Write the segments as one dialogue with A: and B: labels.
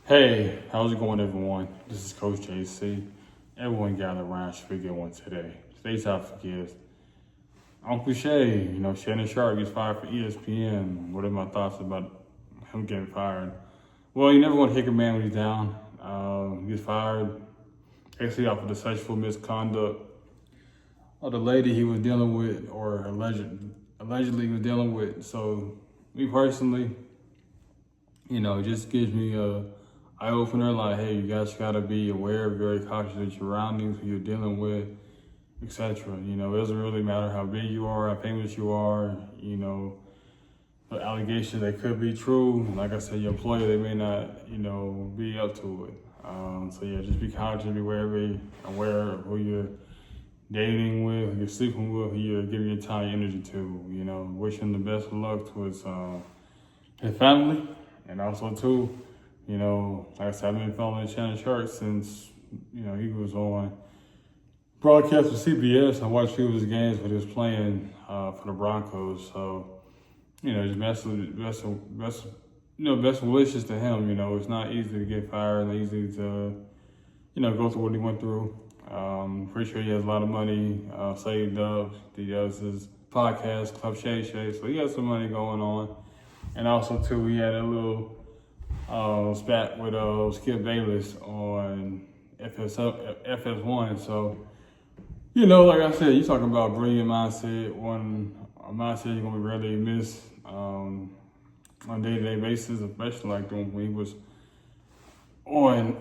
A: Hey, how's it going, everyone? This is Coach JC. Everyone gather around should we get one today. Today's topic is Uncle Shay. Shannon Sharpe gets fired for ESPN. What are my thoughts about him getting fired? Well, you never want to kick a man when he's down. He gets fired actually off of the sexual misconduct of the lady he was dealing with, or allegedly was dealing with. So, me personally, it just gives me a eye opener, like, hey, you guys gotta be aware, very cautious of your surroundings, who you're dealing with, etc. It doesn't really matter how big you are, how famous you are, the allegations that could be true. Like I said, your employer, they may not, be up to it. So yeah, just be cautious, be aware of who you're dating with, who you're sleeping with, who you're giving your time and energy to. Wish him the best of luck to his family, and also too, like I said, I've been following Shannon Sharpe since, he was on broadcast with CBS. I watched a few of his games when he was playing for the Broncos. So, just best wishes to him. It's not easy to get fired, not easy to, go through what he went through. Pretty sure he has a lot of money saved up. He does his podcast, Club Shay Shay, so he has some money going on. And also, too, he had a little spat with Skip Bayless on FS1. So, like I said, you're talking about brilliant mindset, a mindset you're going to really miss on a day-to-day basis, especially like when he was on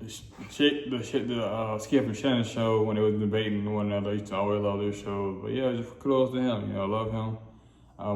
A: the Skip and Shannon show when they was debating one another. I used to always love their shows. But yeah, just kudos to him. I love him.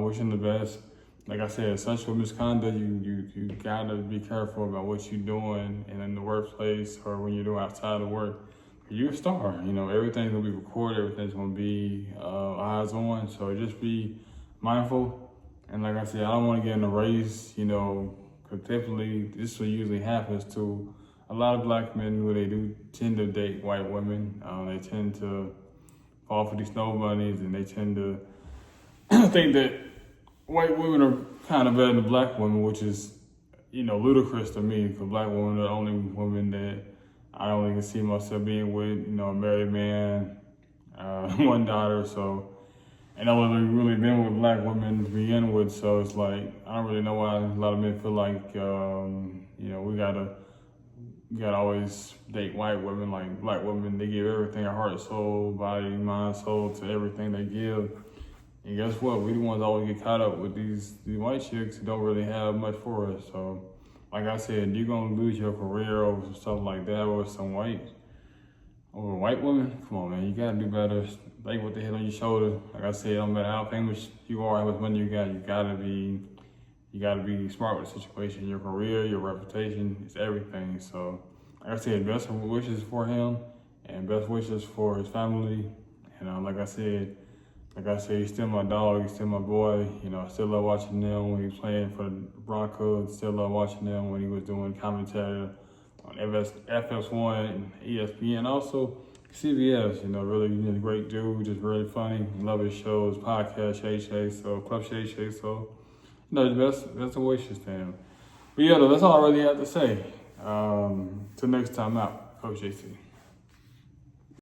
A: Wish him the best. Like I said, sexual misconduct, you gotta be careful about what you're doing and in the workplace or when you're doing outside of work. You're a star, everything's gonna be recorded, everything's gonna be eyes on, so just be mindful. And like I said, I don't wanna get in a race, because typically this is what usually happens to a lot of black men where they do tend to date white women. They tend to fall for these snow bunnies, and they tend to think that white women are kind of better than black women, which is, ludicrous to me, because black women are the only women that I don't even see myself being with, a married man, one daughter, so, and I've only really been with black women to begin with, so it's like, I don't really know why a lot of men feel like, we gotta always date white women. Like black women, they give everything, their heart, soul, body, mind, soul, to everything they give. And guess what? We the ones always get caught up with these white chicks who don't really have much for us. So, like I said, you're gonna lose your career over something like that, or over a white woman. Come on, man, you gotta do better. Think with the head on your shoulder. Like I said, no matter how famous you are, how much money you gotta be smart with the situation. Your career, your reputation, it's everything. So, like I said, best wishes for him and best wishes for his family. And like I said, he's still my dog, he's still my boy. I still love watching them when he was playing for the Broncos. Still love watching them when he was doing commentary on FS1 and ESPN. Also, CBS, really he's a great dude, just really funny. Love his shows, podcast, Shay Shay, so Club Shay Shay. So, best of wishes to him. But yeah, that's all I really have to say. Till next time out, Coach JC.